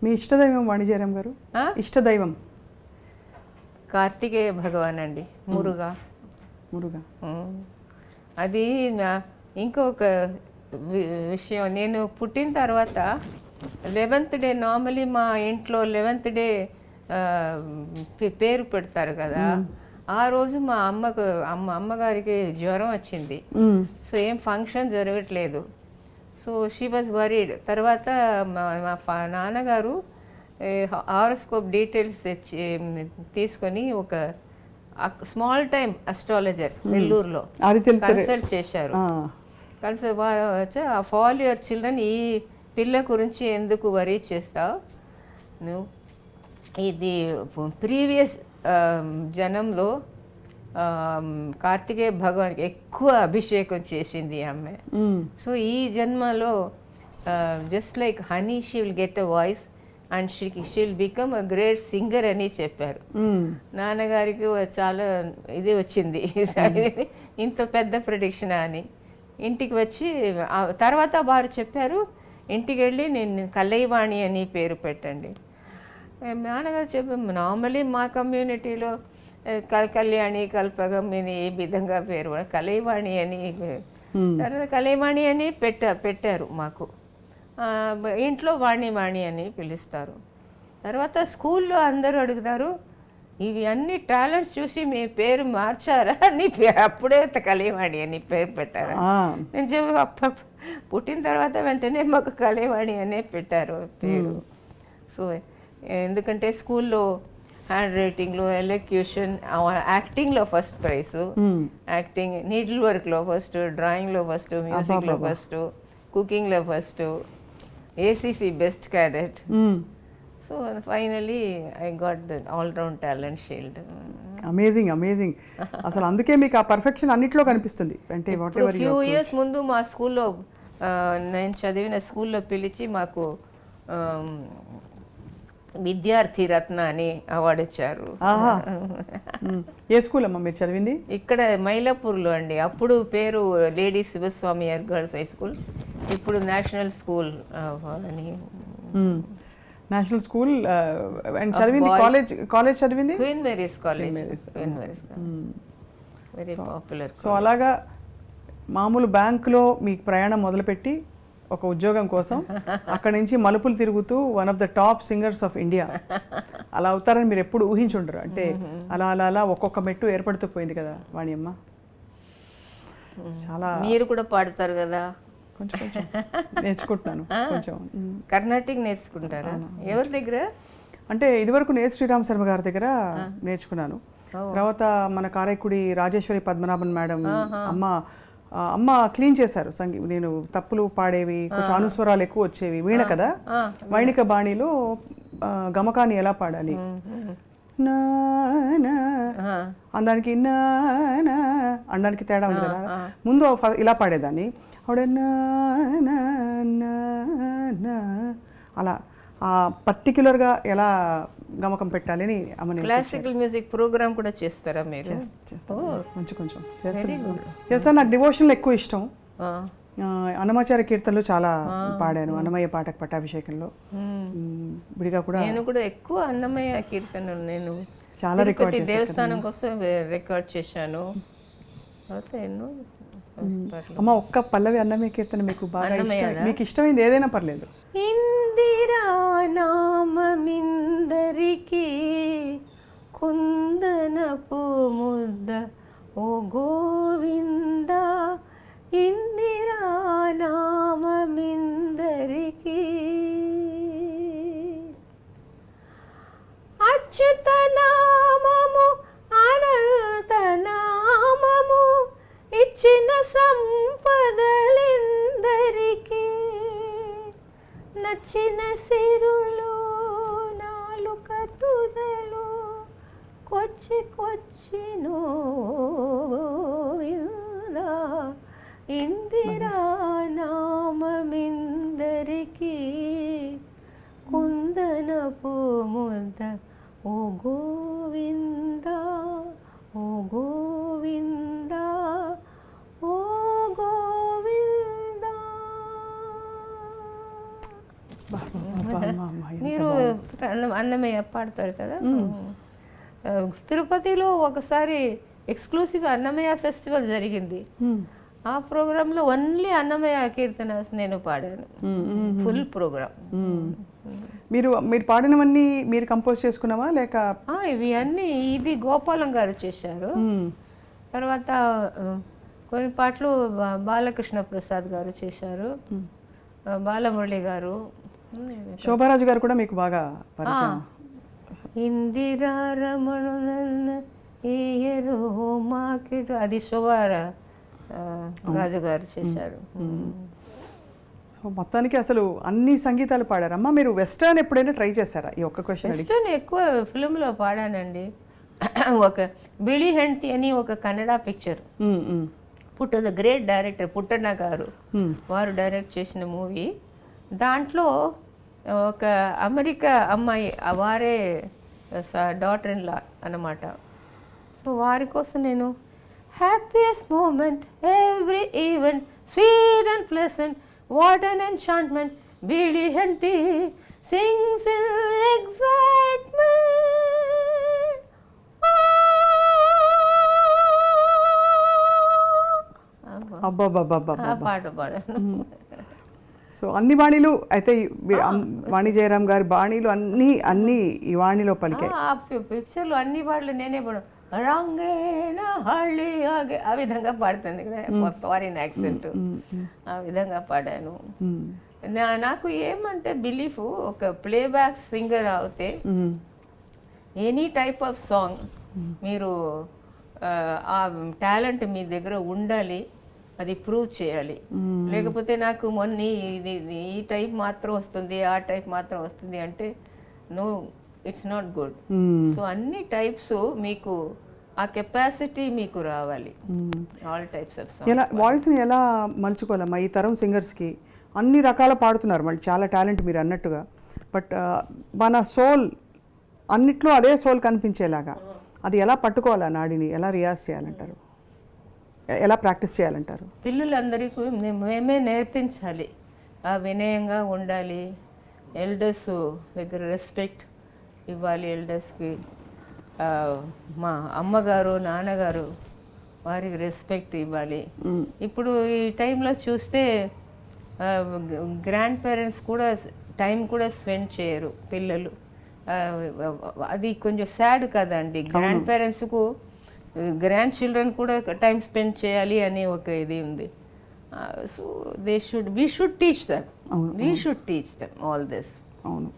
మీ ఇష్టదైవం వాణిజ్యరామ్ గారు? ఇష్టదైవం? కార్తికేయ భగవాన్ అండి, మురుగా. మురుగా. అది ఇంకొక విషయం, నేను పుట్టిన తర్వాత 11th డే నార్మలీ మా ఇంట్లో 11th డే పేరు పెడతారు కదా. ఆ రోజు మా అమ్మగారికి జ్వరం వచ్చింది. సో ఏం ఫంక్షన్ జరగట్లేదు. So she was worried. తర్వాత మా నాన్నగారు హారోస్కోప్ డీటెయిల్స్ తీసుకొని ఒక స్మాల్ టైం అస్ట్రాలజర్ నెల్లూరులో కన్సల్ట్ చేశారు. ఫాల్ యువర్ చిల్డ్రన్, ఈ పిల్ల గురించి ఎందుకు వరీ చేస్తావు నువ్వు, ఇది ప్రీవియస్ జనంలో కార్తికేయ భగవాన్కి ఎక్కువ అభిషేకం చేసింది ఆమె. సో ఈ జన్మలో just like honey she will get a voice and she will become a great singer అని చెప్పారు. నాన్నగారికి చాలా ఇది వచ్చింది, ఇంత పెద్ద ప్రెడిక్షన్ అని. ఇంటికి వచ్చి తర్వాత వారు చెప్పారు, ఇంటికి వెళ్ళి నేను కలైవాణి అని పేరు పెట్టండి. నాన్నగారు చెప్పాము, నార్మలీ మా కమ్యూనిటీలో కళ్యాణి, కల్పగం ఇది ఏ విధంగా పేరు, కలైవాణి అని. తర్వాత కలైవాణి అని పెట్టారు మాకు. ఇంట్లో వాణి అని పిలుస్తారు. తర్వాత స్కూల్లో అందరూ అడుగుతారు, ఇవి అన్ని టాలెంట్స్ చూసి మీ పేరు మార్చారా అని, అప్పుడే కలైవాణి అని పేరు పెట్టారా? నేను చెప్పి పుట్టిన తర్వాత వెంటనే మాకు కలైవాణి అనే పెట్టారు పేరు. సో ఎందుకంటే స్కూల్లో హ్యాండ్ రైటింగ్లో, ఎలక్యూషన్, యాక్టింగ్లో ఫస్ట్ ప్రైజు, యాక్టింగ్, నీడిల్ వర్క్లో ఫస్ట్, డ్రాయింగ్లో ఫస్ట్, మ్యూజిక్లో ఫస్ట్, కుకింగ్లో first, ACC best cadet. So finally I got the all round talent shield. Amazing, amazing. అసలు అందుకే మీకు ఆ పర్ఫెక్షన్ అన్నిట్లో కనిపిస్తుంది. అంటే ఫ్యూ ఇయర్స్ ముందు మా స్కూల్లో, నేను చదివిన స్కూల్లో పిలిచి మాకు విద్యార్థి రత్న అని అవార్డు ఇచ్చారు. ఏ స్కూల్ అమ్మా మీరు చదివింది? ఇక్కడ మైలాపూర్లో అండి. అప్పుడు పేరు lady Shivaswami girls high school, ఇప్పుడు నేషనల్ స్కూల్ అని. నేషనల్ స్కూల్ చదివింది. కాలేజ్ చదివింది queen Mary's college. Very popular. So అలాగా మామూలు బ్యాంకులో మీకు ప్రయాణం మొదలుపెట్టి ఒక ఉద్యోగం కోసం అక్కడి నుంచి మలుపులు తిరుగుతూ one of the top singers of India అలా అవుతారని మీరు ఎప్పుడు ఊహించుండరు. అంటే అలా అలా అలా ఒక్కొక్క మెట్టు ఏర్పడుతూ పోయింది కదా వాణియమ్మ. చాలా. మీరు కూడా పాడతారు కదా? కొంచెం కొంచెం నేర్చుకుంటున్నాను. కొంచెం కర్ణాటిక్ నేర్చుకుంటారా? ఎవరి దగ్గర? అంటే ఇదివరకు శ్రీరామ్ శర్మ గారి దగ్గర నేర్చుకున్నాను. తర్వాత మన కారైకుడి రాజేశ్వరి పద్మనాభన్ మేడం అమ్మ క్లీన్ చేశారు. నేను తప్పులు పాడేవి, కొంచెం అనుస్వరాలు ఎక్కువ వచ్చేవి. వీణ కదా, వైణిక బాణిలో గమకాన్ని ఎలా పాడాలి, అనడానికి అనడానికి తేడా ఉంది కదా. ముందు ఇలా పాడేదాన్ని, ఆవిడ అలా పర్టిక్యులర్గా ఎలా గమకం పెట్టాలి అని అమ్మని. క్లాసికల్ మ్యూజిక్ ప్రోగ్రామ్ కూడా చేస్తారా మీరు? కొంచెం కొంచెం చేస్తాను. నాకు డివోషన్లు ఎక్కువ ఇష్టం. అన్నమాచార్య కీర్తనలు చాలా పాడాను. అన్నమయ్య పాటకు పట్టాభిషేకంలో విడిగా కూడా. నేను కూడా ఎక్కువ అన్నమయ్య కీర్తనలు నేను చాలా రికార్డ్ దేవస్థానం కోసం రికార్డ్ చేశాను. ఎన్నో. అమ్మ ఒక్క పల్లవి అన్నమయ్య కీర్తన మీకు బాగా మీకు ఇష్టమైంది ఏదైనా పర్లేదు. ఇందిరా నామమిందరికి కుందనపు ముద్ద ఓ గోవింద, ఇందిరా నామమిందరికి అచ్యుత నామము అనంత నామము ఇచ్చిన సంపదలెందరికీ, నచ్చిన సిరులు నాలుక తుదలు కొచ్చి కొచ్చినో ఇందిరా నామమిందరికి కుందనపు ముద్ద ఓ గోవింద, ఓ గోవింద, ఓ గోవింద. అమ్మా, ఎంత మీరు అన్నమయ్య పాడతారు కదా. తిరుపతిలో ఒకసారి ఎక్స్క్లూసివ్ అన్నమయ్య ఫెస్టివల్ జరిగింది. ఆ ప్రోగ్రాంలో ఓన్లీ అన్నమయ్య కీర్తన నేను పాడాను, ఫుల్ ప్రోగ్రామ్. మీరు పాడినవన్నీ మీరు కంపోజ్ చేసుకున్నావా లేక? ఇవి అన్నీ ఇది గోపాలం గారు చేశారు. తర్వాత కొన్ని పాటలు బాలకృష్ణ ప్రసాద్ గారు చేశారు, బాలమురళి గారు, శోభారాజు గారు కూడా మీకు బాగా పరిచయం. ఇందిరా రమణ ఏయరో మాకెట్ అది శోభారాజు గారు చేశారు. సో మొత్తానికి అసలు అన్ని సంగీతాలు పాడారమ్మా. మీరు వెస్టర్న్ ఎప్పుడైనా ట్రై చేశారా? ఈ ఒక్క క్వశ్చన్. వెస్టర్న్ ఎక్కువ ఫిల్మ్లో పాడానండి. ఒక బిళీ హెండ్తి అని ఒక Kannada picture, the great director Puttanna గారు వారు డైరెక్ట్ చేసిన మూవీ. దాంట్లో ఒక అమెరికా అమ్మాయి, వారే డాటర్ ఇన్ లా అన్నమాట. సో వారి కోసం నేను happiest moment every event sweet and pleasant what an enchantment బిళీ హెండ్తి సింగ్స్ ఇన్ ఎక్సైట్మెంట్. పాట పాడాను. సో అన్ని బాణీలు అయితే వాణి జయరాం గారి బాణీలు అన్ని ఈ వాణిలో పలికాయి. ఆ పిక్చర్లో అన్ని పాటలు నేనే పాడాను. రంగేనా హళ్ళి ఆగే ఆ విధంగా పాడుతుంది కదా, ఫారిన్ యాక్సెంట్, ఆ విధంగా పాడాను. నాకు ఏమంటే బిలీఫ్, ఒక ప్లేబ్యాక్ సింగర్ అవుతే ఎనీ టైప్ ఆఫ్ సాంగ్ మీరు ఆ టాలెంట్ మీ దగ్గర ఉండాలి, అది ప్రూవ్ చేయాలి. లేకపోతే నాకు మొన్న ఈ టైప్ మాత్రం వస్తుంది, ఆ టైప్ మాత్రం వస్తుంది అంటే no, it's not good. So అన్ని టైప్స్ మీకు ఆ కెపాసిటీ మీకు రావాలి, ఆల్ టైప్స్ ఆఫ్ సాంగ్స్. ఎలా వాయిస్ని ఎలా మలుచుకోవాలమ్మా? ఈ తరం సింగర్స్కి అన్ని రకాల పాడుతున్నారు, మళ్ళీ చాలా టాలెంట్ మీరు అన్నట్టుగా. బట్ మన సోల్ అన్నిట్లో అదే సోల్ కనిపించేలాగా అది ఎలా పట్టుకోవాలా? నాడిని ఎలా రియాజ్ చేయాలంటారు? ఎలా ప్రాక్టీస్ చేయాలంటారు? పిల్లలందరికీ మేమే నేర్పించాలి, ఆ వినయంగా ఉండాలి, ఎల్డర్స్ దగ్గర రెస్పెక్ట్ ఇవ్వాలి. ఎల్డర్స్కి మా అమ్మగారు నాన్నగారు వారికి రెస్పెక్ట్ ఇవ్వాలి. ఇప్పుడు ఈ టైంలో చూస్తే గ్రాండ్ పేరెంట్స్ కూడా టైం కూడా స్పెండ్ చేయరు పిల్లలు. అది కొంచెం సాడ్ కదండి. గ్రాండ్ పేరెంట్స్కు గ్రాండ్ చిల్డ్రన్ కూడా టైం స్పెండ్ చేయాలి అని ఒక ఇది ఉంది. So we should teach them all this. అవును.